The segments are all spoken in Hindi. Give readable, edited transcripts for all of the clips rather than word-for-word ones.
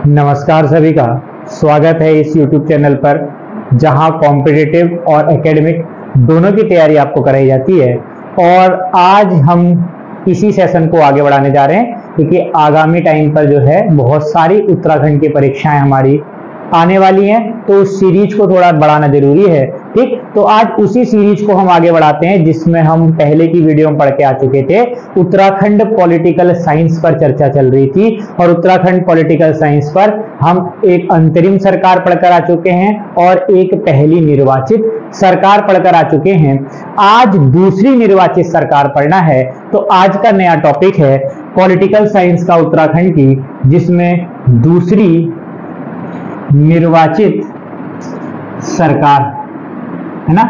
नमस्कार सभी का स्वागत है इस YouTube चैनल पर, जहां कॉम्पिटिटिव और एकेडमिक दोनों की तैयारी आपको कराई जाती है। और आज हम इसी सेशन को आगे बढ़ाने जा रहे हैं क्योंकि आगामी टाइम पर जो है बहुत सारी उत्तराखंड की परीक्षाएं हमारी आने वाली हैं, तो उस सीरीज को थोड़ा बढ़ाना जरूरी है। ठीक, तो आज उसी सीरीज को हम आगे बढ़ाते हैं जिसमें हम पहले की वीडियो में पढ़ के आ चुके थे। उत्तराखंड पॉलिटिकल साइंस पर चर्चा चल रही थी और उत्तराखंड पॉलिटिकल साइंस पर हम एक अंतरिम सरकार पढ़कर आ चुके हैं और एक पहली निर्वाचित सरकार पढ़कर आ चुके हैं। आज दूसरी निर्वाचित सरकार पढ़ना है, तो आज का नया टॉपिक है पॉलिटिकल साइंस का उत्तराखंड की, जिसमें दूसरी निर्वाचित सरकार है ना।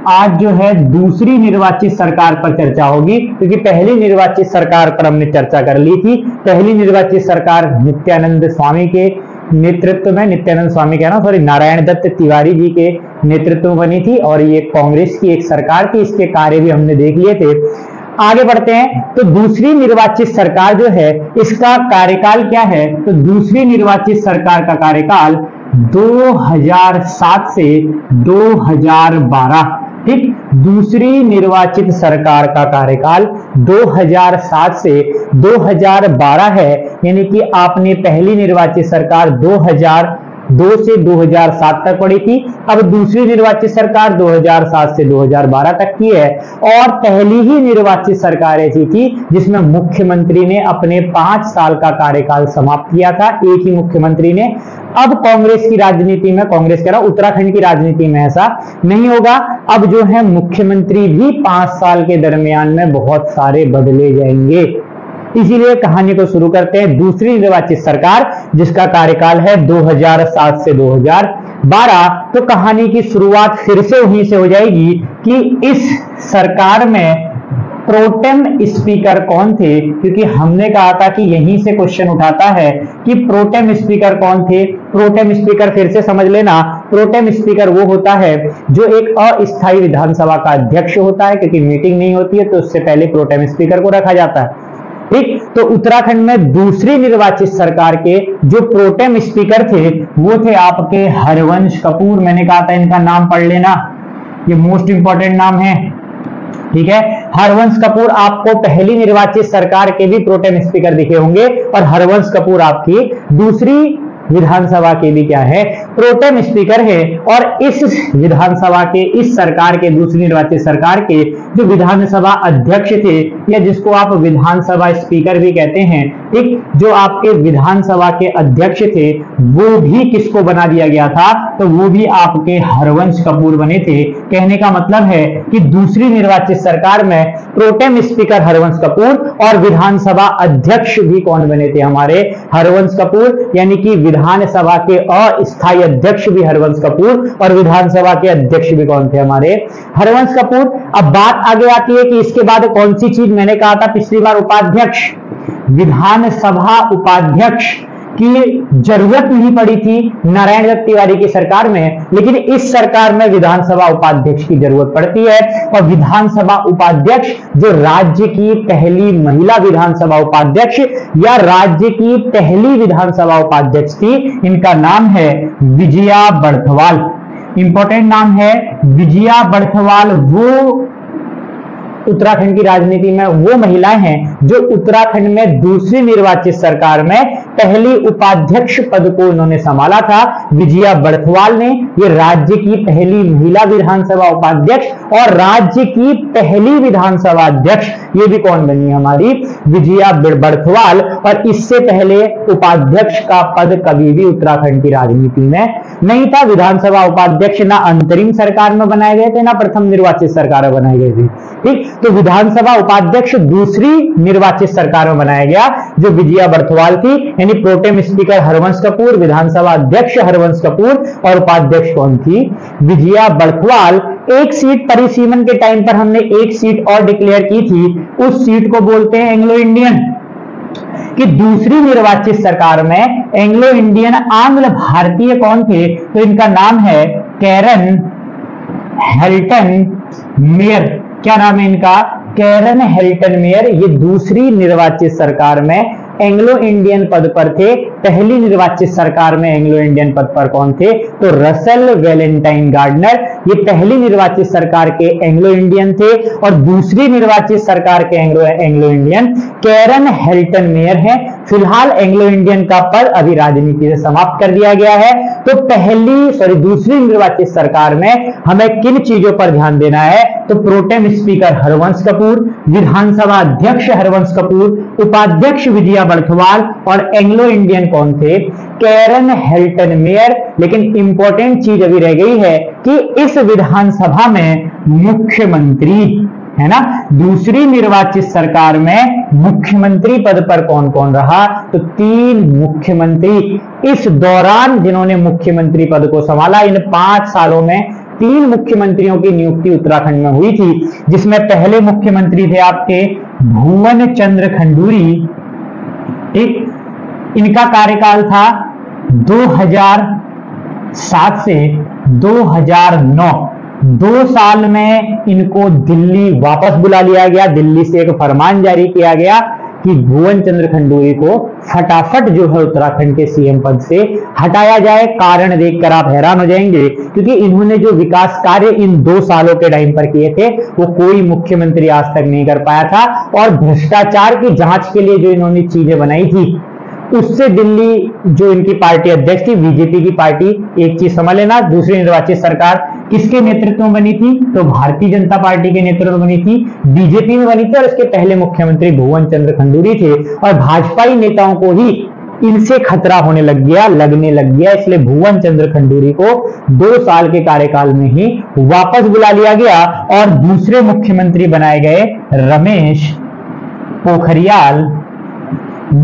आज जो है दूसरी निर्वाचित सरकार पर चर्चा होगी क्योंकि पहली निर्वाचित सरकार पर हमने चर्चा कर ली थी। पहली निर्वाचित सरकार नित्यानंद स्वामी के नेतृत्व में, नारायण दत्त तिवारी जी के नेतृत्व में बनी थी और ये कांग्रेस की एक सरकार थी। इसके कार्य भी हमने देख लिए थे। आगे बढ़ते हैं, तो दूसरी निर्वाचित सरकार जो है इसका कार्यकाल क्या है, तो दूसरी निर्वाचित सरकार का कार्यकाल 2007 से 2012। ठीक, दूसरी निर्वाचित सरकार का कार्यकाल 2007 से 2012 है, यानी कि आपने पहली निर्वाचित सरकार 2002 से 2007 तक पड़ी थी। अब दूसरी निर्वाचित सरकार 2007 से 2012 तक की है। और पहली ही निर्वाचित सरकार ऐसी थी जिसमें मुख्यमंत्री ने अपने 5 साल का कार्यकाल समाप्त किया था, एक ही मुख्यमंत्री ने। अब कांग्रेस की राजनीति में, कांग्रेस कह रहा हूं उत्तराखंड की राजनीति में ऐसा नहीं होगा। अब जो है मुख्यमंत्री भी 5 साल के दरमियान में बहुत सारे बदले जाएंगे। इसीलिए कहानी को शुरू करते हैं। दूसरी निर्वाचित सरकार जिसका कार्यकाल है 2007 से 2012, तो कहानी की शुरुआत फिर से वहीं से हो जाएगी कि इस सरकार में प्रोटेम स्पीकर कौन थे, क्योंकि हमने कहा था कि यहीं से क्वेश्चन उठाता है कि प्रोटेम स्पीकर कौन थे। प्रोटेम स्पीकर फिर से समझ लेना, प्रोटेम स्पीकर वो होता है जो एक अस्थायी विधानसभा का अध्यक्ष होता है, क्योंकि मीटिंग नहीं होती है तो उससे पहले प्रोटेम स्पीकर को रखा जाता है। ठीक, तो उत्तराखंड में दूसरी निर्वाचित सरकार के जो प्रोटेम स्पीकर थे वो थे आपके हरवंश कपूर। मैंने कहा था इनका नाम पढ़ लेना, ये मोस्ट इंपॉर्टेंट नाम है। ठीक है, हरवंश कपूर आपको पहली निर्वाचित सरकार के भी प्रोटेम स्पीकर दिखे होंगे और हरवंश कपूर आपकी दूसरी विधानसभा के भी क्या है, प्रोटेम स्पीकर है। और इस विधानसभा के, इस सरकार के, दूसरी निर्वाचित सरकार के जो विधानसभा अध्यक्ष थे, या जिसको आप विधानसभा स्पीकर भी कहते हैं, ठीक, जो आपके विधानसभा के अध्यक्ष थे वो भी किसको बना दिया गया था, तो वो भी आपके हरवंश कपूर बने थे। कहने का मतलब है कि दूसरी निर्वाचित सरकार में प्रोटेम स्पीकर हरवंश कपूर और विधानसभा अध्यक्ष भी कौन बने थे, हमारे हरवंश कपूर, यानी कि विधानसभा के अस्थायी अध्यक्ष भी हरवंश कपूर और विधानसभा के अध्यक्ष भी कौन थे, हमारे हरवंश कपूर। अब बात आगे आती है कि इसके बाद कौन सी चीज, मैंने कहा था पिछली बार उपाध्यक्ष, विधानसभा उपाध्यक्ष की जरूरत नहीं पड़ी थी नारायण दत्त तिवारी की सरकार में, लेकिन इस सरकार में विधानसभा उपाध्यक्ष की जरूरत पड़ती है। और विधानसभा उपाध्यक्ष जो राज्य की पहली महिला विधानसभा उपाध्यक्ष या राज्य की पहली विधानसभा उपाध्यक्ष थी, इनका नाम है विजया बर्थवाल। इंपॉर्टेंट नाम है विजया बर्थवाल। वो उत्तराखंड की राजनीति में वो महिलाएं हैं जो उत्तराखंड में दूसरी निर्वाचित सरकार में पहली उपाध्यक्ष पद को उन्होंने संभाला था, विजया बर्थवाल ने। ये राज्य की पहली महिला विधानसभा उपाध्यक्ष और राज्य की पहली विधानसभा अध्यक्ष, ये भी कौन बनी, हमारी विजया बर्थवाल। और इससे पहले उपाध्यक्ष का पद कभी भी उत्तराखंड की राजनीति में नहीं था। विधानसभा उपाध्यक्ष ना अंतरिम सरकार में बनाए गए थे, ना प्रथम निर्वाचित सरकार में बनाए गए थे। ठीक, तो विधानसभा उपाध्यक्ष दूसरी निर्वाचित सरकार में बनाया गया जो विजया बर्थवाल थी, यानी प्रोटेम स्पीकर हरवंश कपूर, विधानसभा अध्यक्ष हरवंश कपूर और उपाध्यक्ष कौन थी, विजया बर्थवाल। एक सीट परिसीमन के टाइम पर हमने एक सीट और डिक्लेयर की थी, उस सीट को बोलते हैं एंग्लो इंडियन। कि दूसरी निर्वाचित सरकार में एंग्लो इंडियन आंग्ल भारतीय कौन थे, तो इनका नाम है कैरन हेल्टन मेयर। क्या नाम है इनका, कैरन हेल्टन मेयर। ये दूसरी निर्वाचित सरकार में एंग्लो इंडियन पद पर थे। पहली निर्वाचित सरकार में एंग्लो इंडियन पद पर कौन थे? तो रसल वैलेंटाइन गार्डनर, ये पहली निर्वाचित सरकार के एंग्लो इंडियन थे। और दूसरी निर्वाचित सरकार के Anglo Indian Karen Helton mayor है। फिलहाल एंग्लो इंडियन का पद अभी राजनीति से समाप्त कर दिया गया है। तो दूसरी निर्वाचित सरकार में हमें किन चीजों पर ध्यान देना है? तो प्रोटेम स्पीकर हरवंश कपूर, विधानसभा अध्यक्ष हरवंश कपूर, उपाध्यक्ष विजया बर्थवाल और एंग्लो इंडियन कौन थे? Karen Helton Mayer. लेकिन इंपॉर्टेंट चीज अभी रह गई है कि इस विधानसभा में मुख्यमंत्री है ना, दूसरी निर्वाचित सरकार में मुख्यमंत्री पद पर कौन कौन रहा? तो 3 मुख्यमंत्री इस दौरान जिन्होंने मुख्यमंत्री पद को संभाला। इन 5 सालों में 3 मुख्यमंत्रियों की नियुक्ति उत्तराखंड में हुई थी, जिसमें पहले मुख्यमंत्री थे आपके भुवन चंद्र खंडूरी। ठीक, इनका कार्यकाल था 2007 से 2009। 2 साल में इनको दिल्ली वापस बुला लिया गया। दिल्ली से एक फरमान जारी किया गया कि भुवन चंद्र खंडूरी को फटाफट जो है उत्तराखंड के सीएम पद से हटाया जाए। कारण देखकर आप हैरान हो जाएंगे, क्योंकि इन्होंने जो विकास कार्य इन 2 सालों के टाइम पर किए थे वो कोई मुख्यमंत्री आज तक नहीं कर पाया था। और भ्रष्टाचार की जांच के लिए जो इन्होंने चीजें बनाई थी, उससे दिल्ली जो इनकी पार्टी अध्यक्ष थी, बीजेपी की पार्टी, एक चीज समझ लेना, दूसरी निर्वाचित सरकार किसके नेतृत्व में बनी थी? तो भारतीय जनता पार्टी के नेतृत्व में बनी थी, बीजेपी में बनी थी। और इसके पहले मुख्यमंत्री भुवन चंद्र खंडूरी थे। और भाजपाई नेताओं को ही इनसे खतरा लगने लग गया। इसलिए भुवन चंद्र खंडूरी को 2 साल के कार्यकाल में ही वापस बुला लिया गया और दूसरे मुख्यमंत्री बनाए गए रमेश पोखरियाल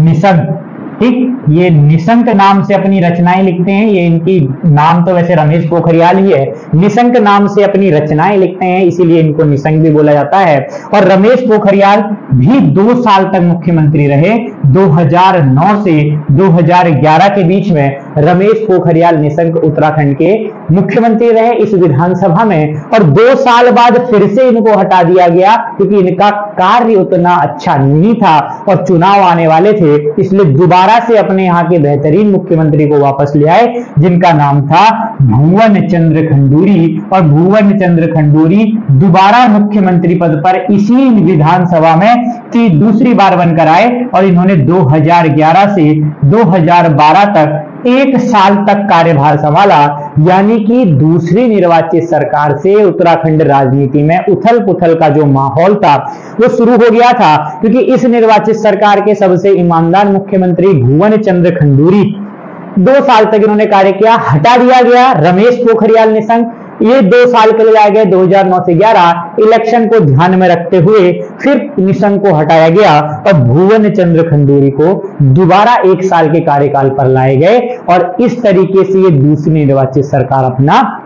निशंक। ठीक, ये निशंक नाम से अपनी रचनाएं लिखते हैं। ये इनकी नाम तो वैसे रमेश पोखरियाल ही है, निशंक नाम से अपनी रचनाएं लिखते हैं, इसीलिए इनको निशंक भी बोला जाता है। और रमेश पोखरियाल भी 2 साल तक मुख्यमंत्री रहे। 2009 से 2011 के बीच में रमेश पोखरियाल निशंक उत्तराखंड के मुख्यमंत्री रहे इस विधानसभा में। और 2 साल बाद फिर से इनको हटा दिया गया, क्योंकि इनका कार्य उतना अच्छा नहीं था और चुनाव आने वाले थे। इसलिए दोबारा से अपने यहाँ के बेहतरीन मुख्यमंत्री को वापस ले आए, जिनका नाम था भुवन चंद्र खंडूरी। और भुवन चंद्र खंडूरी दोबारा मुख्यमंत्री पद पर इसी विधानसभा में दूसरी बार बनकर आए। और इन्होंने 2011 से 2012 तक 1 साल तक कार्यभार संभाला। यानी कि दूसरी निर्वाचित सरकार से उत्तराखंड राजनीति में उथल पुथल का जो माहौल था वो शुरू हो गया था, क्योंकि इस निर्वाचित सरकार के सबसे ईमानदार मुख्यमंत्री भुवन चंद्र खंडूरी 2 साल तक इन्होंने कार्य किया, हटा दिया गया रमेश पोखरियाल निशंक। ये 2 साल के लिए लाए गए 2009 से 11 इलेक्शन को ध्यान में रखते हुए फिर निशंक को हटाया गया और भुवन चंद्र खंडूरी को दोबारा 1 साल के कार्यकाल पर लाए गए। और इस तरीके से ये दूसरी निर्वाचित सरकार अपना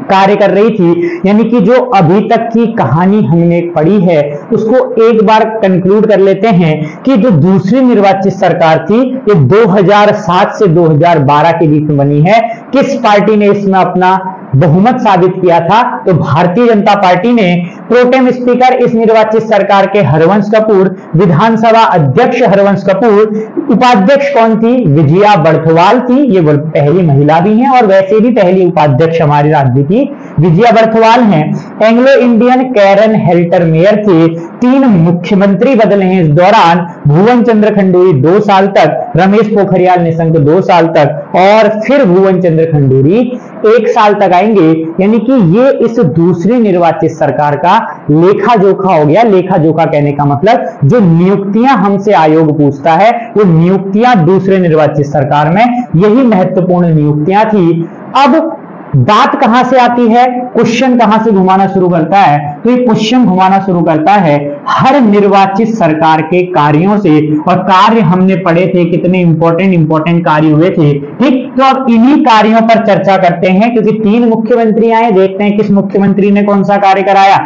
कार्य कर रही थी। यानी कि जो अभी तक की कहानी हमने पढ़ी है उसको एक बार कंक्लूड कर लेते हैं कि जो दूसरी निर्वाचित सरकार थी ये 2007 से 2012 के बीच में बनी है। किस पार्टी ने इसमें अपना बहुमत साबित किया था? तो भारतीय जनता पार्टी ने। प्रोटेम स्पीकर इस निर्वाचित सरकार के हरवंश कपूर, विधानसभा अध्यक्ष हरवंश कपूर, उपाध्यक्ष कौन थी? विजया बर्थवाल थी। ये पहली महिला भी हैं और वैसे भी पहली उपाध्यक्ष हमारे राज्य की विजया बर्थवाल हैं। Anglo Indian Karen Helton mayor थे। 3 मुख्यमंत्री बदले हैं इस दौरान। भुवन चंद्र खंडूरी 2 साल तक, रमेश पोखरियाल निशंक 2 साल तक और फिर भुवन चंद्र खंडूरी 1 साल तक आएंगे। यानी कि ये इस दूसरी निर्वाचित सरकार का लेखा जोखा हो गया। लेखा जोखा कहने का मतलब जो नियुक्तियां हमसे आयोग पूछता है वो नियुक्तियां दूसरे निर्वाचित सरकार में यही महत्वपूर्ण नियुक्तियां थी। अब बात कहां से आती है? क्वेश्चन कहां से घुमाना शुरू करता है? तो ये क्वेश्चन घुमाना शुरू करता है हर निर्वाचित सरकार के कार्यों से। और कार्य हमने पढ़े थे, कितने इंपॉर्टेंट कार्य हुए थे। ठीक, तो अब इन्हीं कार्यों पर चर्चा करते हैं, क्योंकि 3 मुख्यमंत्री आए। देखते हैं किस मुख्यमंत्री ने कौन सा कार्य कराया।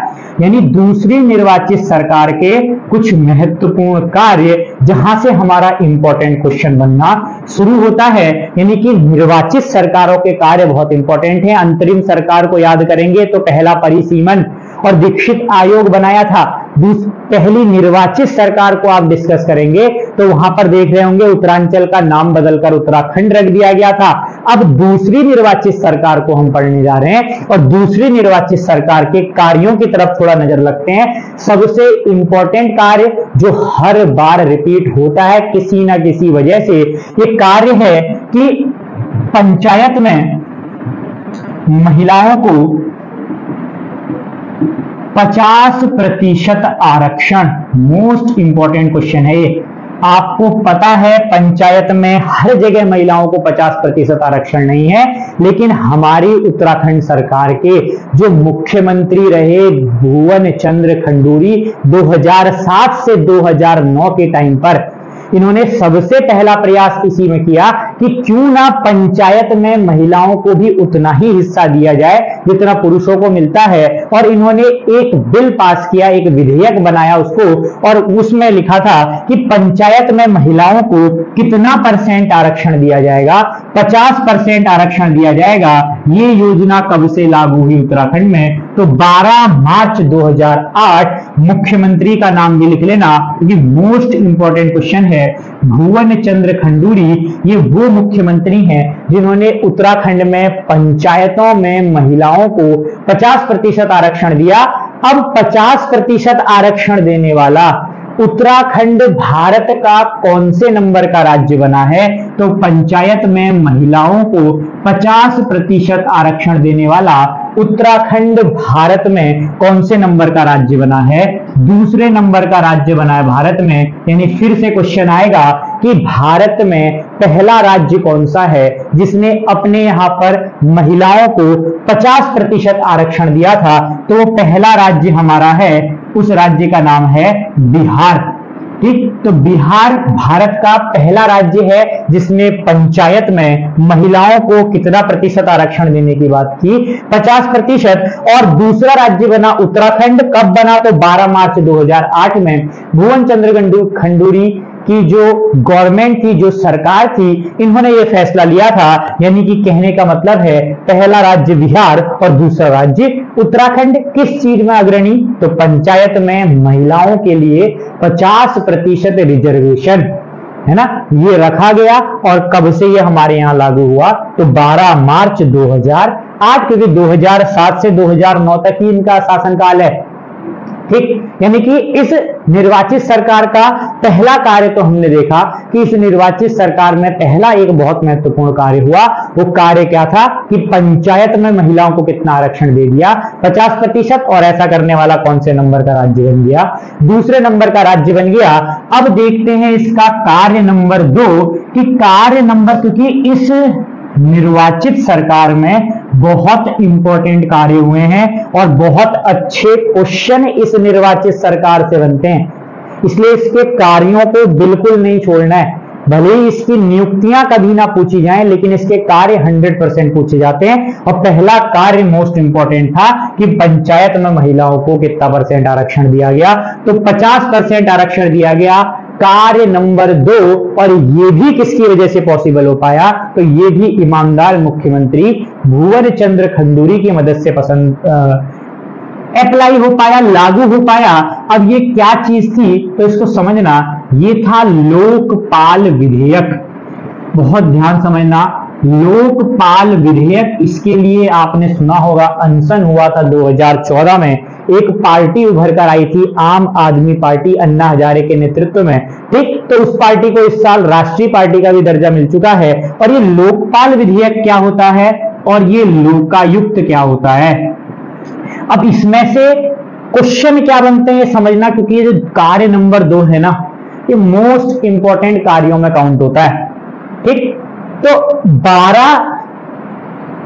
यानी दूसरी निर्वाचित सरकार के कुछ महत्वपूर्ण कार्य जहां से हमारा इंपॉर्टेंट क्वेश्चन बनना शुरू होता है। यानी कि निर्वाचित सरकारों के कार्य बहुत इंपॉर्टेंट है। अंतरिम सरकार को याद करेंगे तो पहला परिसीमन और दीक्षित आयोग बनाया था। पहली निर्वाचित सरकार को आप डिस्कस करेंगे तो वहां पर देख रहे होंगे उत्तरांचल का नाम बदलकर उत्तराखंड रख दिया गया था। अब दूसरी निर्वाचित सरकार को हम पढ़ने जा रहे हैं और दूसरी निर्वाचित सरकार के कार्यों की तरफ थोड़ा नजर रखते हैं। सबसे इंपॉर्टेंट कार्य जो हर बार रिपीट होता है किसी ना किसी वजह से, ये कार्य है कि पंचायत में महिलाओं को 50% आरक्षण। मोस्ट इंपॉर्टेंट क्वेश्चन है ये। आपको पता है पंचायत में हर जगह महिलाओं को 50% आरक्षण नहीं है, लेकिन हमारी उत्तराखंड सरकार के जो मुख्यमंत्री रहे भुवन चंद्र खंडूरी 2007 से 2009 के टाइम पर इन्होंने सबसे पहला प्रयास इसी में किया कि क्यों ना पंचायत में महिलाओं को भी उतना ही हिस्सा दिया जाए जितना पुरुषों को मिलता है। और इन्होंने एक बिल पास किया, एक विधेयक बनाया उसको, और उसमें लिखा था कि पंचायत में महिलाओं को कितना % आरक्षण दिया जाएगा, 50% आरक्षण दिया जाएगा। ये योजना कब से लागू हुई उत्तराखंड में? तो 12 मार्च 2008। मुख्यमंत्री का नाम भी लिख लेना, ये मोस्ट इंपॉर्टेंट क्वेश्चन है। भुवन चंद्र खंडूरी ये वो मुख्यमंत्री हैं जिन्होंने उत्तराखंड में पंचायतों में महिलाओं को 50% आरक्षण दिया। अब 50% आरक्षण देने वाला उत्तराखंड भारत का कौन से नंबर का राज्य बना है? तो पंचायत में महिलाओं को 50% आरक्षण देने वाला उत्तराखंड भारत में कौन से नंबर का राज्य बना है? दूसरे नंबर का राज्य बना है भारत में। यानी फिर से क्वेश्चन आएगा कि भारत में पहला राज्य कौन सा है जिसने अपने यहां पर महिलाओं को 50% आरक्षण दिया था? तो वो पहला राज्य हमारा है, उस राज्य का नाम है बिहार। ठीक, तो बिहार भारत का पहला राज्य है जिसने पंचायत में महिलाओं को कितना % आरक्षण देने की बात की? 50%। और दूसरा राज्य बना उत्तराखंड। कब बना? तो 12 मार्च 2008 में। भुवन चंद्र खंडूरी की जो गवर्नमेंट थी, जो सरकार थी, इन्होंने ये फैसला लिया था। यानी कि कहने का मतलब है पहला राज्य बिहार और दूसरा राज्य उत्तराखंड। किस चीज में अग्रणी? तो पंचायत में महिलाओं के लिए 50% रिजर्वेशन, है ना, ये रखा गया। और कब से ये हमारे यहां लागू हुआ? तो 12 मार्च 2008, क्योंकि 2007 से 2009 तक ही इनका शासनकाल है। ठीक, यानी कि इस निर्वाचित सरकार का पहला कार्य तो हमने देखा कि इस निर्वाचित सरकार में पहला एक बहुत महत्वपूर्ण कार्य हुआ। वो कार्य क्या था कि पंचायत में महिलाओं को कितना आरक्षण दे दिया? 50%। और ऐसा करने वाला कौन से नंबर का राज्य बन गया? दूसरे नंबर का राज्य बन गया। अब देखते हैं इसका कार्य नंबर 2 कि कार्य नंबर, क्योंकि इस निर्वाचित सरकार में बहुत इंपॉर्टेंट कार्य हुए हैं और बहुत अच्छे क्वेश्चन इस निर्वाचित सरकार से बनते हैं, इसलिए इसके कार्यों को बिल्कुल नहीं छोड़ना है। भले ही इसकी नियुक्तियां कभी ना पूछी जाएं, लेकिन इसके कार्य 100% पूछे जाते हैं। और पहला कार्य मोस्ट इंपॉर्टेंट था कि पंचायत में महिलाओं को कितना % आरक्षण दिया गया? तो 50% आरक्षण दिया गया। कार्य नंबर 2, और ये भी किसकी वजह से पॉसिबल हो पाया? तो ये भी ईमानदार मुख्यमंत्री भुवन चंद्र खंडूरी की मदद से अप्लाई हो पाया, लागू हो पाया। अब ये क्या चीज थी तो इसको समझना, ये था लोकपाल विधेयक। बहुत ध्यान समझना, लोकपाल विधेयक। इसके लिए आपने सुना होगा अनशन हुआ था 2014 में। एक पार्टी उभर कर आई थी, आम आदमी पार्टी, अन्ना हजारे के नेतृत्व में। ठीक, तो उस पार्टी को इस साल राष्ट्रीय पार्टी का भी दर्जा मिल चुका है। और ये लोकपाल विधेयक क्या होता है और ये लोकायुक्त क्या होता है? अब इसमें से क्वेश्चन क्या बनते हैं ये समझना, क्योंकि ये जो कार्य नंबर 2 है ना, ये मोस्ट इंपॉर्टेंट कार्यों में काउंट होता है। ठीक, तो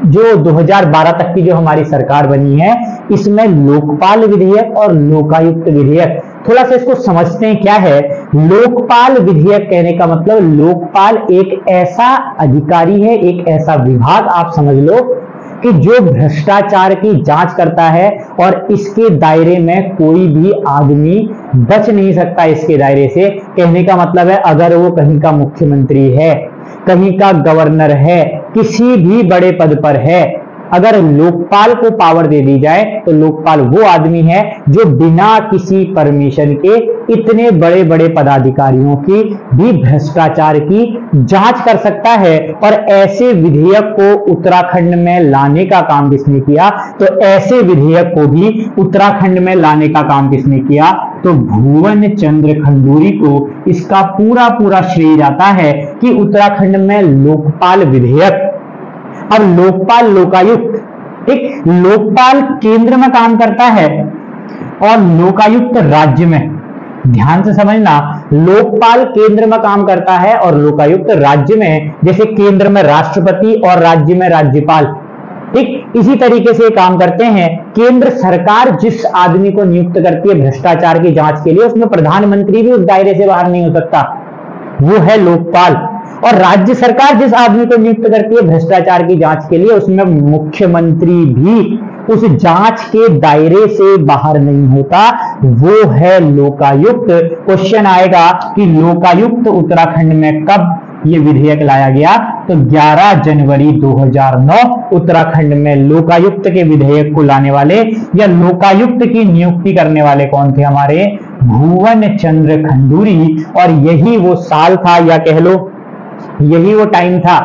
2012 तक की जो हमारी सरकार बनी है, इसमें लोकपाल विधेयक और लोकायुक्त विधेयक, थोड़ा सा इसको समझते हैं क्या है। लोकपाल विधेयक कहने का मतलब, लोकपाल एक ऐसा अधिकारी है, एक ऐसा विभाग आप समझ लो कि जो भ्रष्टाचार की जांच करता है और इसके दायरे में कोई भी आदमी बच नहीं सकता इसके दायरे से। कहने का मतलब है अगर वो कहीं का मुख्यमंत्री है, कहीं का गवर्नर है, किसी भी बड़े पद पर है, अगर लोकपाल को पावर दे दी जाए तो लोकपाल वो आदमी है जो बिना किसी परमिशन के इतने बड़े बड़े पदाधिकारियों की भी भ्रष्टाचार की जांच कर सकता है। और ऐसे विधेयक को उत्तराखंड में लाने का काम किसने किया? तो ऐसे विधेयक को भी उत्तराखंड में लाने का काम किसने किया? तो भुवन चंद्र खंडूरी को इसका पूरा पूरा श्रेय जाता है कि उत्तराखंड में लोकपाल विधेयक। अब लोकपाल लोकायुक्त, ठीक, लोकपाल केंद्र में काम करता है और लोकायुक्त राज्य में। ध्यान से समझना, लोकपाल केंद्र में काम करता है और लोकायुक्त राज्य में। जैसे केंद्र में राष्ट्रपति और राज्य में राज्यपाल, ठीक, इसी तरीके से काम करते हैं। केंद्र सरकार जिस आदमी को नियुक्त करती है भ्रष्टाचार की जांच के लिए, उसमें प्रधानमंत्री भी उस दायरे से बाहर नहीं हो सकता, वो है लोकपाल। और राज्य सरकार जिस आदमी को नियुक्त करती है भ्रष्टाचार की जांच के लिए, उसमें मुख्यमंत्री भी उस जांच के दायरे से बाहर नहीं होता, वो है लोकायुक्त। क्वेश्चन आएगा कि लोकायुक्त उत्तराखंड में कब ये विधेयक लाया गया? तो 11 जनवरी 2009 उत्तराखंड में लोकायुक्त के विधेयक को लाने वाले या लोकायुक्त की नियुक्ति करने वाले कौन थे? हमारे भुवन चंद्र खंडूरी। और यही वो साल था या कह लो यही वो टाइम था,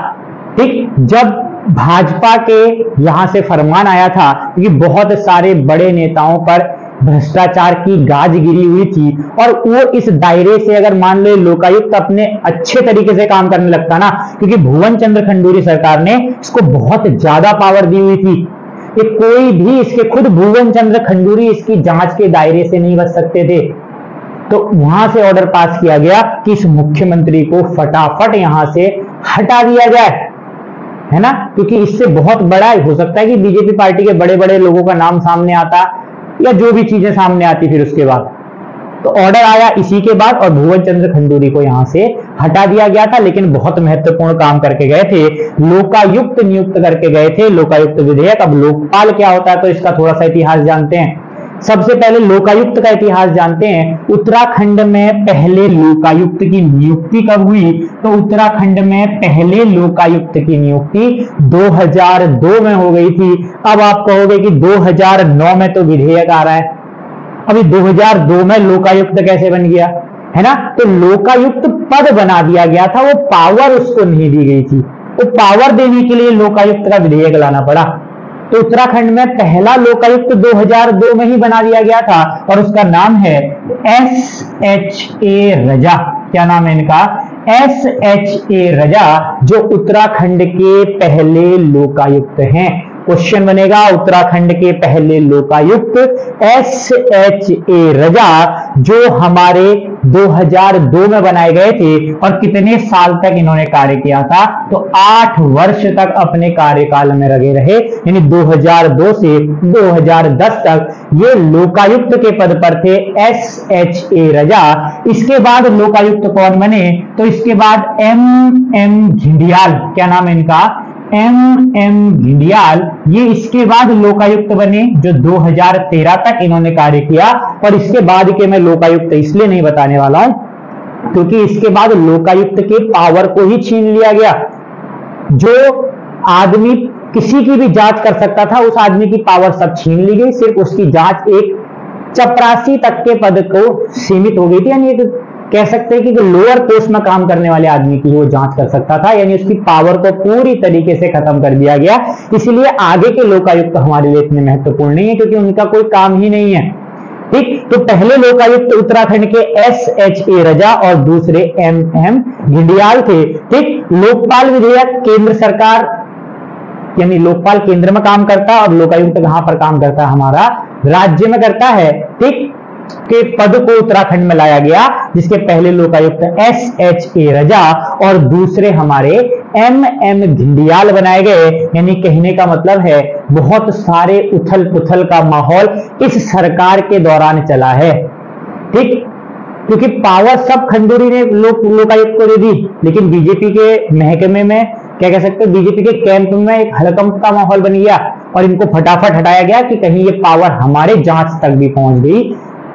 ठीक, जब भाजपा के यहां से फरमान आया था कि बहुत सारे बड़े नेताओं पर भ्रष्टाचार की गाज गिरी हुई थी। और वो इस दायरे से अगर मान लो लोकायुक्त अपने अच्छे तरीके से काम करने लगता ना, क्योंकि भुवन चंद्र खंडूरी सरकार ने इसको बहुत ज्यादा पावर दी हुई थी कि कोई भी, इसके खुद भुवन चंद्र खंडूरी इसकी जांच के दायरे से नहीं बच सकते थे। तो वहां से ऑर्डर पास किया गया कि इस मुख्यमंत्री को फटाफट यहां से हटा दिया जाए, है ना, क्योंकि इससे बहुत बड़ा हो सकता है कि बीजेपी पार्टी के बड़े बड़े लोगों का नाम सामने आता या जो भी चीजें सामने आती फिर उसके बाद। तो ऑर्डर आया इसी के बाद और भुवन चंद्र खंडूरी को यहां से हटा दिया गया था। लेकिन बहुत महत्वपूर्ण काम करके गए थे, लोकायुक्त नियुक्त करके गए थे, लोकायुक्त विधेयक। अब लोकपाल क्या होता है तो इसका थोड़ा सा इतिहास जानते हैं। सबसे पहले लोकायुक्त का इतिहास जानते हैं। उत्तराखंड में पहले लोकायुक्त की नियुक्ति कब हुई? तो उत्तराखंड में पहले लोकायुक्त की नियुक्ति 2002 में हो गई थी। अब आप कहोगे कि 2009 में तो विधेयक आ रहा है, अभी 2002 में लोकायुक्त कैसे बन गया, है ना? तो लोकायुक्त पद बना दिया गया था, वो पावर उसको नहीं दी गई थी। तो पावर देने के लिए लोकायुक्त का विधेयक लाना पड़ा। तो उत्तराखंड में पहला लोकायुक्त 2002 में ही बना दिया गया था और उसका नाम है SHA रजा। क्या नाम है इनका? SHA रजा, जो उत्तराखंड के पहले लोकायुक्त हैं। क्वेश्चन बनेगा, उत्तराखंड के पहले लोकायुक्त SHA रजा जो हमारे 2002 में बनाए गए थे। और कितने साल तक इन्होंने कार्य किया था? तो 8 वर्ष तक अपने कार्यकाल में लगे रहे, यानी 2002 से 2010 तक ये लोकायुक्त के पद पर थे, SHA रजा। इसके बाद लोकायुक्त कौन बने? तो इसके बाद MM घिंडियाल। क्या नाम है इनका? MM घिंडियाल। ये इसके बाद लोकायुक्त बने, जो 2013 तक इन्होंने कार्य किया। और इसके बाद के मैं लोकायुक्त इसलिए नहीं बताने वाला हूं क्योंकि इसके बाद लोकायुक्त के पावर को ही छीन लिया गया। जो आदमी किसी की भी जांच कर सकता था, उस आदमी की पावर सब छीन ली गई। सिर्फ उसकी जांच एक चपरासी तक के पद को सीमित हो गई थी, यानी कह सकते हैं कि लोअर पोस्ट में काम करने वाले आदमी की वो जांच कर सकता था, यानी उसकी पावर को पूरी तरीके से खत्म कर दिया गया। इसलिए आगे के लोकायुक्त हमारे लिए इतने महत्वपूर्ण नहीं है क्योंकि उनका कोई काम ही नहीं है, ठीक। तो पहले लोकायुक्त उत्तराखंड के SHA रजा और दूसरे MM घिंडियाल थे, ठीक। लोकपाल विधेयक केंद्र सरकार, यानी लोकपाल केंद्र में काम करता है और लोकायुक्त कहां पर काम करता है? हमारा राज्य में करता है, ठीक। के पद को उत्तराखंड में लाया गया, जिसके पहले लोकायुक्त SHA रजा और दूसरे हमारे MM घिंडियाल बनाए गए। यानी कहने का मतलब है बहुत सारे उथल पुथल का माहौल इस सरकार के दौरान चला है, ठीक। क्योंकि पावर सब खंडूरी ने लोकायुक्त को दे दी, लेकिन बीजेपी के महकमे में, क्या कह सकते हैं, बीजेपी के कैंप में एक हड़कंप का माहौल बन गया और इनको फटाफट हटाया गया कि कहीं ये पावर हमारे जांच तक भी पहुंच गई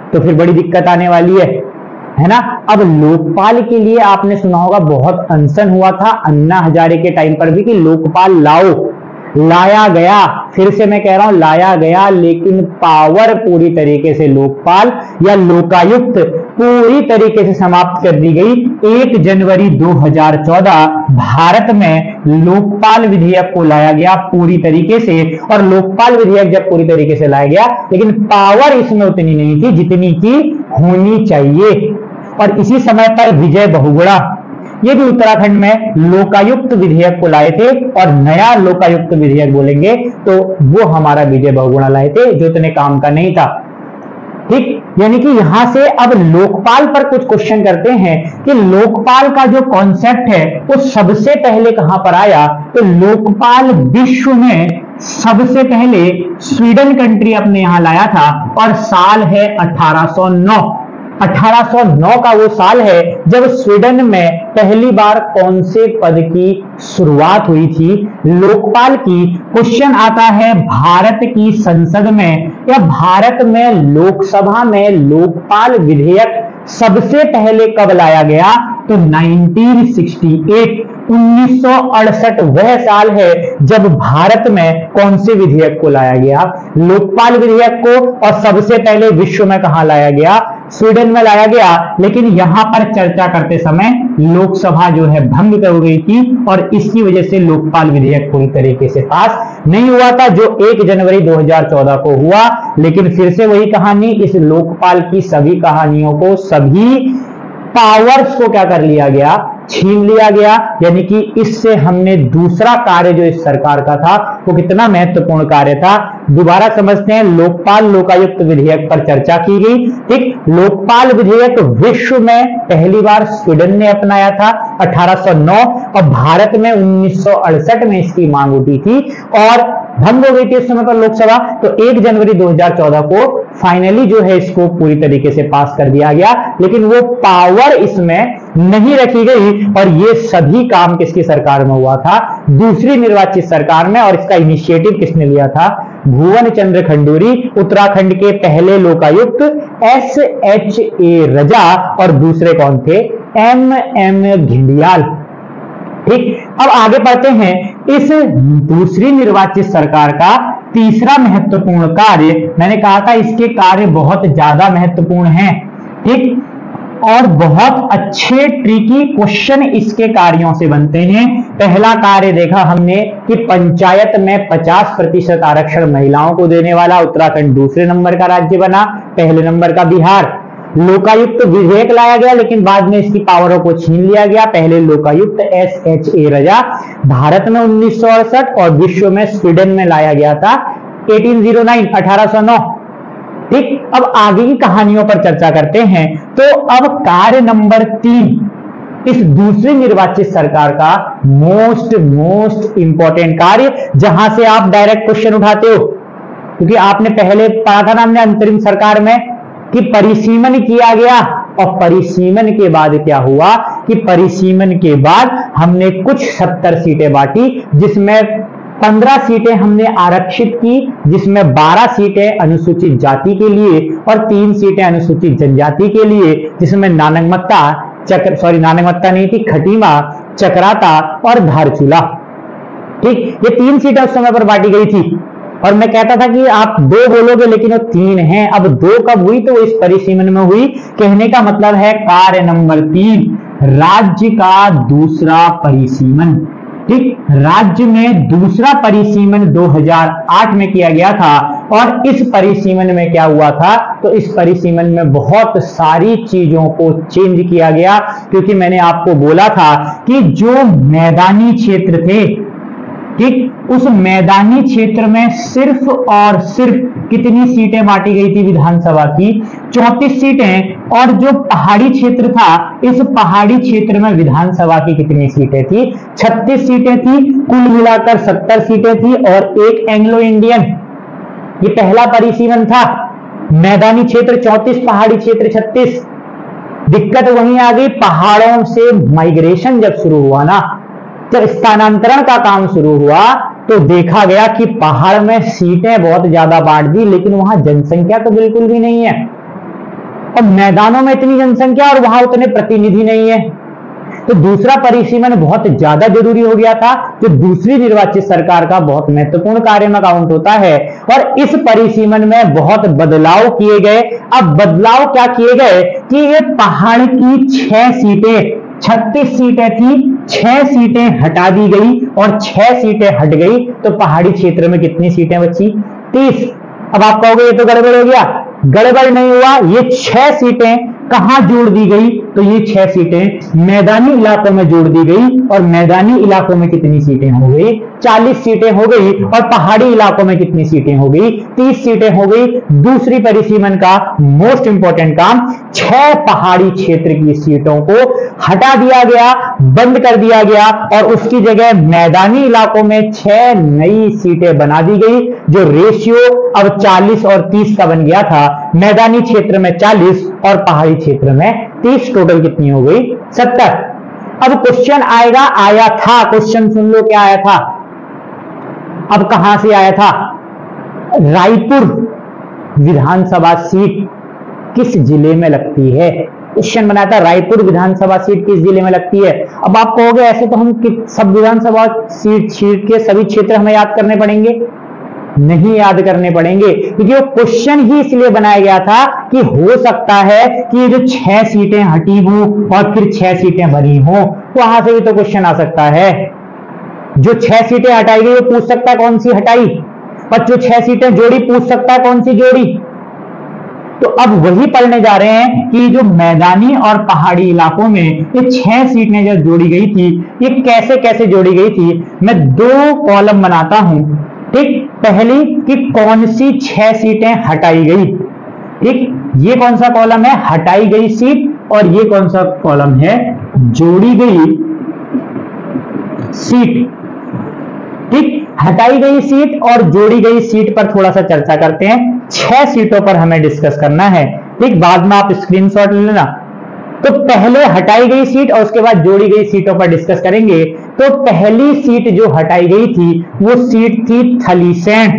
तो फिर बड़ी दिक्कत आने वाली है ना। अब लोकपाल के लिए आपने सुना होगा बहुत अनशन हुआ था अन्ना हजारे के टाइम पर भी कि लोकपाल लाओ, लाया गया, फिर से मैं कह रहा हूं लाया गया, लेकिन पावर पूरी तरीके से लोकपाल या लोकायुक्त पूरी तरीके से समाप्त कर दी गई। 1 जनवरी 2014 भारत में लोकपाल विधेयक को लाया गया पूरी तरीके से, और लोकपाल विधेयक जब पूरी तरीके से लाया गया, लेकिन पावर इसमें उतनी नहीं थी जितनी की होनी चाहिए। और इसी समय पर विजय बहुगुणा, ये भी उत्तराखंड में लोकायुक्त विधेयक को लाए थे, और नया लोकायुक्त विधेयक बोलेंगे तो वो हमारा विजय बहुगुणा लाए थे, जो इतने काम का नहीं था। ठीक, यानी कि यहां से अब लोकपाल पर कुछ क्वेश्चन करते हैं कि लोकपाल का जो कॉन्सेप्ट है वो सबसे पहले कहां पर आया। तो लोकपाल विश्व में सबसे पहले स्वीडन कंट्री अपने यहां लाया था, और साल है 1809। 1809 का वो साल है जब स्वीडन में पहली बार कौन से पद की शुरुआत हुई थी, लोकपाल की। क्वेश्चन आता है भारत की संसद में या भारत में लोकसभा में लोकपाल विधेयक सबसे पहले कब लाया गया, तो 1968 1968 वह साल है जब भारत में कौन से विधेयक को लाया गया, लोकपाल विधेयक को। और सबसे पहले विश्व में कहां लाया गया, स्वीडन में लाया गया। लेकिन यहां पर चर्चा करते समय लोकसभा जो है भंग कर गई थी, और इसकी वजह से लोकपाल विधेयक पूरी तरीके से पास नहीं हुआ था, जो 1 जनवरी 2014 को हुआ। लेकिन फिर से वही कहानी, इस लोकपाल की सभी कहानियों को, सभी पावर्स को क्या कर लिया गया, छीन लिया गया। यानी कि इससे हमने दूसरा कार्य जो इस सरकार का था वो कितना महत्वपूर्ण कार्य था, दोबारा समझते हैं। लोकपाल लोकायुक्त विधेयक पर चर्चा की गई। ठीक, लोकपाल विधेयक विश्व में पहली बार स्वीडन ने अपनाया था 1809, और भारत में 1968 में इसकी मांग उठी थी और भंग हो गई थी उस समय पर लोकसभा। तो 1 जनवरी 2014 को फाइनली जो है इसको पूरी तरीके से पास कर दिया गया, लेकिन वो पावर इसमें नहीं रखी गई। और ये सभी काम किसकी सरकार में हुआ था, दूसरी निर्वाचित सरकार में। और इसका इनिशिएटिव किसने लिया था, भुवन चंद्र खंडूरी, उत्तराखंड के पहले लोकायुक्त SHA रजा, और दूसरे कौन थे, MM घिंडियाल। ठीक, अब आगे बढ़ते हैं। इस दूसरी निर्वाचित सरकार का तीसरा महत्वपूर्ण कार्य, मैंने कहा था इसके कार्य बहुत ज्यादा महत्वपूर्ण हैं। ठीक, और बहुत अच्छे ट्रिकी क्वेश्चन इसके कार्यों से बनते हैं। पहला कार्य देखा हमने कि पंचायत में 50% आरक्षण महिलाओं को देने वाला उत्तराखंड दूसरे नंबर का राज्य बना, पहले नंबर का बिहार। लोकायुक्त विधेयक लाया गया, लेकिन बाद में इसकी पावरों को छीन लिया गया। पहले लोकायुक्त SHA रजा भारत में 1968, और विश्व में स्वीडन में लाया गया था 1809। ठीक, अब आगे की कहानियों पर चर्चा करते हैं। तो अब कार्य नंबर 3 इस दूसरी निर्वाचित सरकार का मोस्ट इंपॉर्टेंट कार्य, जहां से आप डायरेक्ट क्वेश्चन उठाते हो, क्योंकि आपने पहले पढ़ा था ना हमने अंतरिम सरकार में कि परिसीमन किया गया। और परिसीमन के बाद क्या हुआ कि परिसीमन के बाद हमने कुछ 70 सीटें बांटी, जिसमें 15 सीटें हमने आरक्षित की, जिसमें 12 सीटें अनुसूचित जाति के लिए और 3 सीटें अनुसूचित जनजाति के लिए, जिसमें नानगमत्ता नानगमत्ता नहीं थी, खटीमा, चक्राता और धारचूला। ठीक, ये 3 सीटें उस समय पर बांटी गई थी। और मैं कहता था कि आप 2 बोलोगे, लेकिन वो 3 हैं। अब 2 कब हुई, तो इस परिसीमन में हुई। कहने का मतलब है कार्य नंबर 3 राज्य का दूसरा परिसीमन। ठीक, राज्य में दूसरा परिसीमन 2008 में किया गया था। और इस परिसीमन में क्या हुआ था, तो इस परिसीमन में बहुत सारी चीजों को चेंज किया गया, क्योंकि मैंने आपको बोला था कि जो मैदानी क्षेत्र थे, ठीक, उस मैदानी क्षेत्र में सिर्फ और सिर्फ कितनी सीटें बांटी गई थी विधानसभा की, 34 सीटें। और जो पहाड़ी क्षेत्र था, इस पहाड़ी क्षेत्र में विधानसभा की कितनी सीटें थी, 36 सीटें थी। कुल मिलाकर 70 सीटें थी और एक एंग्लो इंडियन। ये पहला परिसीमन था। मैदानी क्षेत्र 34, पहाड़ी क्षेत्र 36। दिक्कत वहीं आ गई, पहाड़ों से माइग्रेशन जब शुरू हुआ ना, जब स्थानांतरण का काम शुरू हुआ, तो देखा गया कि पहाड़ में सीटें बहुत ज्यादा बांट दी, लेकिन वहां जनसंख्या तो बिल्कुल भी नहीं है। और मैदानों में इतनी जनसंख्या और वहां उतने प्रतिनिधि नहीं है। तो दूसरा परिसीमन बहुत ज्यादा जरूरी हो गया था, जो दूसरी निर्वाचित सरकार का बहुत महत्वपूर्ण कार्य में काउंट होता है। और इस परिसीमन में बहुत बदलाव किए गए। अब बदलाव क्या किए गए कि ये पहाड़ की 6 सीटें, 36 सीटें थी, 6 सीटें हटा दी गई और 6 सीटें हट गई, तो पहाड़ी क्षेत्र में कितनी सीटें बची? 30। अब आप कहोगे ये तो गड़बड़ हो गया। गड़बड़ नहीं हुआ, ये 6 सीटें कहां जोड़ दी गई? तो ये 6 सीटें मैदानी इलाकों में जोड़ दी गई। और मैदानी इलाकों में कितनी सीटें हो गई? 40 सीटें हो गई। और पहाड़ी इलाकों में कितनी सीटें हो गई? 30 सीटें हो गई। दूसरी परिसीमन का मोस्ट इंपॉर्टेंट काम, 6 पहाड़ी क्षेत्र की सीटों को हटा दिया गया, बंद कर दिया गया और उसकी जगह मैदानी इलाकों में 6 नई सीटें बना दी गई। जो रेशियो अब 40 और 30 का बन गया था, मैदानी क्षेत्र में 40 और पहाड़ी क्षेत्र में 30, टोटल कितनी हो गई? 70। अब क्वेश्चन आएगा, आया था, क्वेश्चन सुन लो क्या आया था। अब कहां से आया था? रायपुर विधानसभा सीट किस जिले में लगती है? क्वेश्चन बनाया था, रायपुर विधानसभा सीट किस जिले में लगती है। अब आप कहोगे ऐसे तो हम सब विधानसभा सीट के सभी क्षेत्र हमें याद करने पड़ेंगे? नहीं याद करने पड़ेंगे, क्योंकि वो क्वेश्चन ही इसलिए बनाया गया था कि हो सकता है कि ये जो 6 सीटें हटी हो और फिर 6 सीटें बनी हो, वहां से भी तो क्वेश्चन आ सकता है। जो 6 सीटें हटाई गई वो पूछ सकता है कौन सी हटाई, और जो 6 सीटें जोड़ी पूछ सकता है कौन सी जोड़ी। तो अब वही पढ़ने जा रहे हैं कि जो मैदानी और पहाड़ी इलाकों में ये 6 सीटें जो जोड़ी गई थी, ये कैसे कैसे जोड़ी गई थी। मैं 2 कॉलम बनाता हूं, ठीक। पहली कि कौन सी 6 सीटें हटाई गई, ठीक। ये कौन सा कॉलम है? हटाई गई सीट। और ये कौन सा कॉलम है? जोड़ी गई सीट, ठीक। हटाई गई सीट और जोड़ी गई सीट पर थोड़ा सा चर्चा करते हैं। 6 सीटों पर हमें डिस्कस करना है, ठीक। बाद में आप स्क्रीनशॉट ले लेना। तो पहले हटाई गई सीट और उसके बाद जोड़ी गई सीटों पर डिस्कस करेंगे। तो पहली सीट जो हटाई गई थी वो सीट थी थलीसैंण,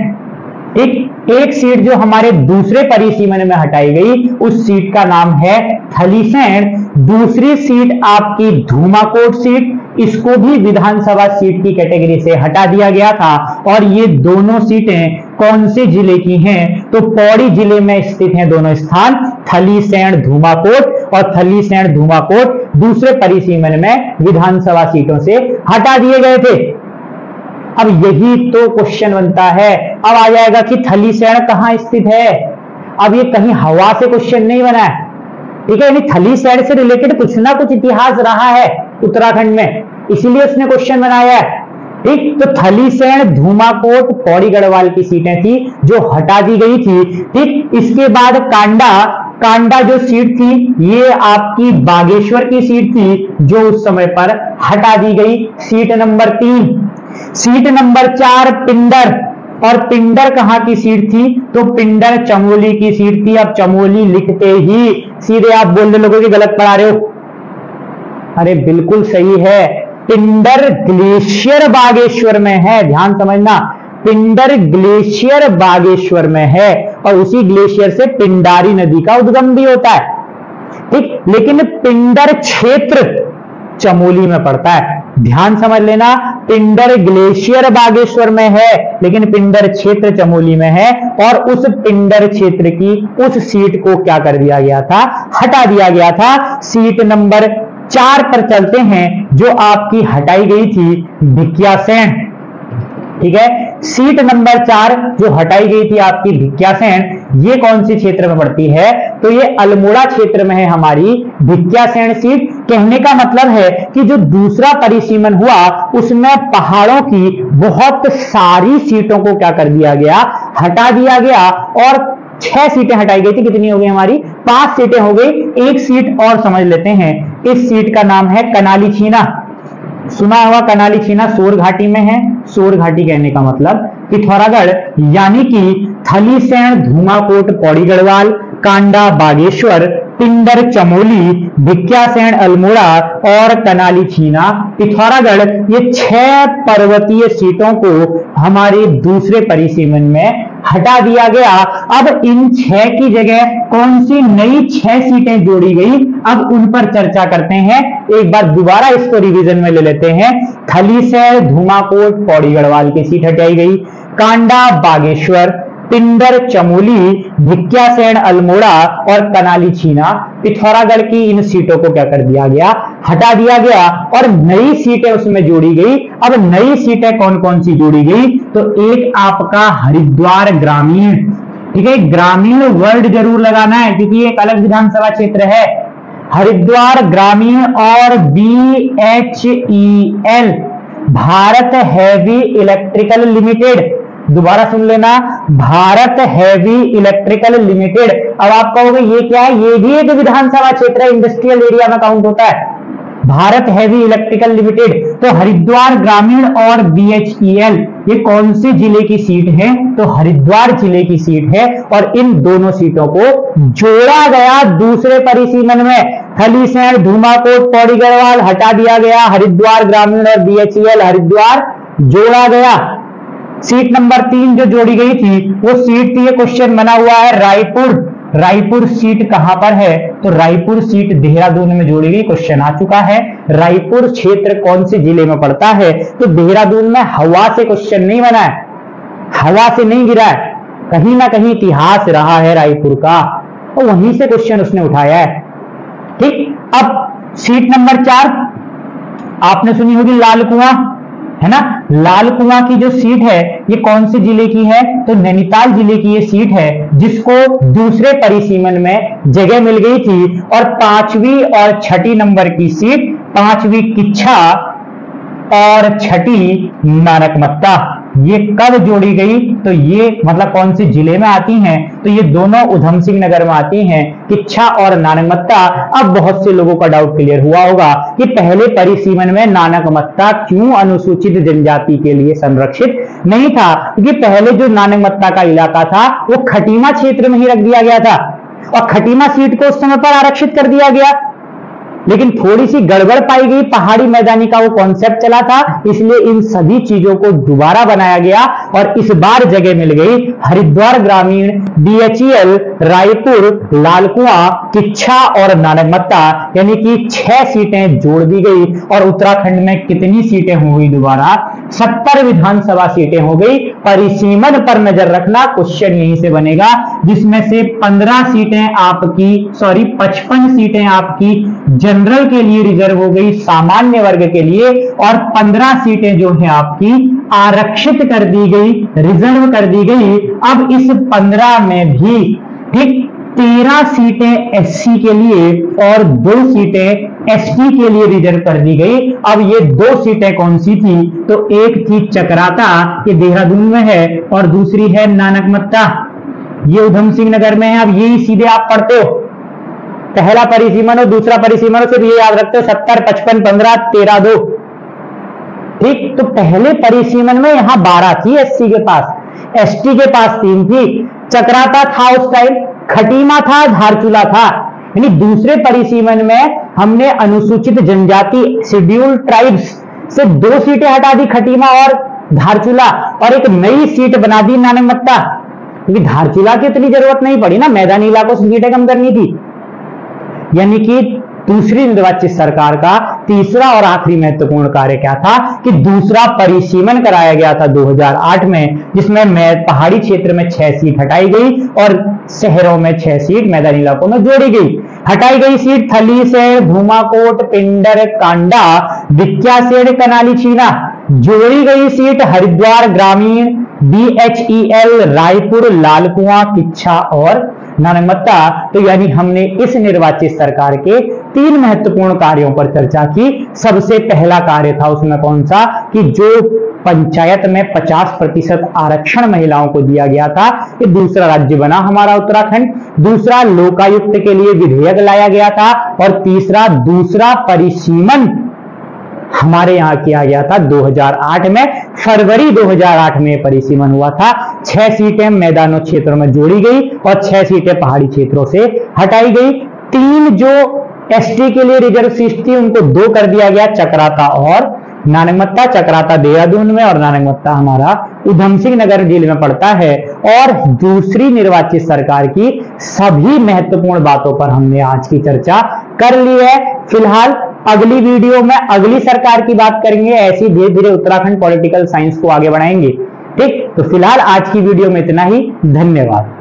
ठीक। एक सीट जो हमारे दूसरे परिसीमन में हटाई गई उस सीट का नाम है थलीसैंण। दूसरी सीट आपकी धूमाकोट सीट, इसको भी विधानसभा सीट की कैटेगरी से हटा दिया गया था। और ये दोनों सीटें कौन से जिले की हैं? तो पौड़ी जिले में स्थित हैं दोनों स्थान, थलीसैंण धूमाकोट। और थलीसैंण धूमाकोट दूसरे परिसीमन में विधानसभा सीटों से हटा दिए गए थे। अब यही तो क्वेश्चन बनता है। अब आ जाएगा कि थलीसैंण कहां स्थित है। अब ये कहीं हवा से क्वेश्चन नहीं बना है, ठीक है। यानी थलीसैंण से रिलेटेड कुछ ना कुछ इतिहास रहा है उत्तराखंड में, इसीलिए उसने क्वेश्चन बनाया है, ठीक। तो थलीसैंण धूमाकोट पौड़ी गढ़वाल की सीटें थी जो हटा दी गई थी, ठीक। इसके बाद कांडा जो सीट थी ये आपकी बागेश्वर की सीट थी जो उस समय पर हटा दी गई। Seat number 3। Seat number 4 Pindar, और पिंडर कहां की सीट थी? तो पिंडर चमोली की सीट थी। अब चमोली लिखते ही सीधे आप बोलने लोगों की गलत पढ़ा रहे हो। अरे बिल्कुल सही है, पिंडर ग्लेशियर बागेश्वर में है, ध्यान समझना। पिंडर ग्लेशियर बागेश्वर में है और उसी ग्लेशियर से पिंडारी नदी का उद्गम भी होता है, ठीक। लेकिन पिंडर क्षेत्र चमोली में पड़ता है, ध्यान समझ लेना। पिंडर ग्लेशियर बागेश्वर में है लेकिन पिंडर क्षेत्र चमोली में है। और उस पिंडर क्षेत्र की उस सीट को क्या कर दिया गया था? हटा दिया गया था। सीट नंबर 4 पर चलते हैं, जो आपकी हटाई गई थी भिकियासैंण, ठीक है। सीट नंबर 4 जो हटाई गई थी आपकी भिकियासैंण, ये कौन सी क्षेत्र में पड़ती है? तो ये अल्मोड़ा क्षेत्र में है हमारी भिकियासैंण सीट। कहने का मतलब है कि जो दूसरा परिसीमन हुआ उसमें पहाड़ों की बहुत सारी सीटों को क्या कर दिया गया? हटा दिया गया। और 6 सीटें हटाई गई थी, कितनी हो गई हमारी? 5 सीटें हो गई। एक सीट और समझ लेते हैं, इस सीट का नाम है कनाली छीना। सुना हुआ कनाली छीना सोर घाटी में है। सोर घाटी कहने का मतलब पिथौरागढ़, यानी कि थलीसैंण धूमाकोट पौड़ी गढ़वाल, कांडा बागेश्वर, पिंडर चमोली, भिकियासैंण अल्मोड़ा और कनाली छीना पिथौरागढ़, ये 6 पर्वतीय सीटों को हमारे दूसरे परिसीमन में हटा दिया गया। अब इन 6 की जगह कौन सी नई 6 सीटें जोड़ी गई, अब उन पर चर्चा करते हैं। एक बार दोबारा इसको रिवीजन में ले लेते हैं। थलीसैंण, धूमाकोट, पौड़ी गढ़वाल की सीट हटाई गई। कांडा, बागेश्वर, पिंडर, चमोली, भिक्यासैण, अल्मोड़ा और कनाली छीना, पिथौरागढ़ की इन सीटों को क्या कर दिया गया, हटा दिया गया और नई सीटें उसमें जोड़ी गई। अब नई सीटें कौन कौन सी जोड़ी गई, तो एक आपका हरिद्वार ग्रामीण, ठीक है, ग्रामीण वर्ड जरूर लगाना है क्योंकि एक अलग विधानसभा क्षेत्र है। हरिद्वार ग्रामीण और BHEL, Bharat heavy electrical limited, दोबारा सुन लेना, भारत हैवी इलेक्ट्रिकल लिमिटेड। अब आप कहोगे ये क्या है, ये भी एक विधानसभा क्षेत्र है, इंडस्ट्रियल एरिया में काउंट होता है, भारत हैवी इलेक्ट्रिकल लिमिटेड। तो हरिद्वार ग्रामीण और BHEL ये कौन से जिले की सीट है, तो हरिद्वार जिले की सीट है और इन दोनों सीटों को जोड़ा गया दूसरे परिसीमन में। थलीसैंण, धूमाकोट, पौड़ी गढ़वाल हटा दिया गया, हरिद्वार ग्रामीण और BHEL हरिद्वार जोड़ा गया। सीट नंबर 3 जो जोड़ी गई थी वो सीट थी, ये क्वेश्चन बना हुआ है, रायपुर। रायपुर सीट कहां पर है, तो रायपुर सीट देहरादून में जोड़ी गई, क्वेश्चन आ चुका है। रायपुर क्षेत्र कौन से जिले में पड़ता है, तो देहरादून में। हवा से क्वेश्चन नहीं बना है, हवा से नहीं गिरा है, कहीं ना कहीं इतिहास रहा है रायपुर का, तो वहीं से क्वेश्चन उसने उठाया है। ठीक, अब सीट नंबर 4 आपने सुनी होगी, लाल कुआं, है ना। लाल कुआं की जो सीट है ये कौन से जिले की है, तो नैनीताल जिले की ये सीट है, जिसको दूसरे परिसीमन में जगह मिल गई थी। और 5वीं और 6ठी नंबर की सीट, 5वीं किच्छा और 6ठी नानकमत्ता, ये कब जोड़ी गई, तो ये मतलब कौन से जिले में आती हैं, तो ये दोनों उधम सिंह नगर में आती हैं, किच्छा और नानकमत्ता। अब बहुत से लोगों का डाउट क्लियर हुआ होगा कि पहले परिसीमन में नानकमत्ता क्यों अनुसूचित जनजाति के लिए संरक्षित नहीं था, क्योंकि पहले जो नानकमत्ता का इलाका था वो खटीमा क्षेत्र में ही रख दिया गया था और खटीमा सीट को उस समय पर आरक्षित कर दिया गया। लेकिन थोड़ी सी गड़बड़ पाई गई, पहाड़ी मैदानी का वो कॉन्सेप्ट चला था, इसलिए इन सभी चीजों को दोबारा बनाया गया और इस बार जगह मिल गई हरिद्वार ग्रामीण, BHEL, रायपुर, लाल कुआं, किच्छा और नानकमत्ता, यानी कि 6 सीटें जोड़ दी गई। और उत्तराखंड में कितनी सीटें हो गई दोबारा, 70 विधानसभा सीटें हो गई। परिसीमन पर नजर रखना, क्वेश्चन यहीं से बनेगा, जिसमें से 15 सीटें आपकी 55 सीटें आपकी जनरल के लिए रिजर्व हो गई, सामान्य वर्ग के लिए, और 15 सीटें जो है आपकी आरक्षित कर दी गई, रिजर्व कर दी गई। अब इस 15 में भी ठीक 13 सीटें SC के लिए और 2 सीटें ST के लिए रिजर्व कर दी गई। अब ये 2 सीटें कौन सी थी, तो एक थी चकराता, ये देहरादून में है, और दूसरी है नानकमत्ता, ये उधम सिंह नगर में है। अब यही सीधे आप पढ़ते हो, पहला परिसीमन और दूसरा परिसीमन, सिर्फ ये याद रखते हो 70, 55, 15, 13, 2। ठीक, तो पहले परिसीमन में यहां 12 थी SC के पास, ST के पास 3 थी। चकराता था उस टाइम, खटीमा था, धारचूला था। यानी दूसरे परिसीमन में हमने अनुसूचित जनजाति शेड्यूल्ड ट्राइब्स से 2 सीटें हटा दी, खटीमा और धारचूला, और एक नई सीट बना दी नानकमत्ता, क्योंकि धारचूला की इतनी जरूरत नहीं पड़ी ना, मैदानी इलाकों से सीटें कम करनी थी। यानी कि दूसरी निर्वाचित सरकार का तीसरा और आखिरी महत्वपूर्ण कार्य क्या था कि दूसरा परिसीमन कराया गया था 2008 में, जिसमें पहाड़ी क्षेत्र में 6 सीट हटाई गई और शहरों में 6 सीट मैदानी इलाकों में जोड़ी गई। हटाई गई सीट थलीसैंण, धूमाकोट, पिंडर, कांडा, भिक्यासैण, कनाली छीना। जोड़ी गई सीट हरिद्वार ग्रामीण, BHEL, रायपुर, लाल कुआं, किच्छा और नानकमत्ता। तो यानी हमने इस निर्वाचित सरकार के 3 महत्वपूर्ण कार्यों पर चर्चा की। सबसे पहला कार्य था उसमें कौन सा, कि जो पंचायत में 50% आरक्षण महिलाओं को दिया गया था, ये दूसरा राज्य बना हमारा उत्तराखंड। दूसरा, लोकायुक्त के लिए विधेयक लाया गया था। और तीसरा, दूसरा परिसीमन हमारे यहां किया गया था 2008 में, फरवरी 2008 में परिसीमन हुआ था। 6 सीटें मैदानों क्षेत्रों में जोड़ी गई और 6 सीटें पहाड़ी क्षेत्रों से हटाई गई। 3 जो ST के लिए रिजर्व सीट थी उनको 2 कर दिया गया, चकराता और नानकमत्ता चक्राता देहरादून में और नानकमत्ता हमारा उधम सिंह नगर जिले में पड़ता है। और दूसरी निर्वाचित सरकार की सभी महत्वपूर्ण बातों पर हमने आज की चर्चा कर ली है। फिलहाल अगली वीडियो में अगली सरकार की बात करेंगे, ऐसी धीरे धीरे उत्तराखंड पॉलिटिकल साइंस को आगे बढ़ाएंगे। ठीक, तो फिलहाल आज की वीडियो में इतना ही। धन्यवाद।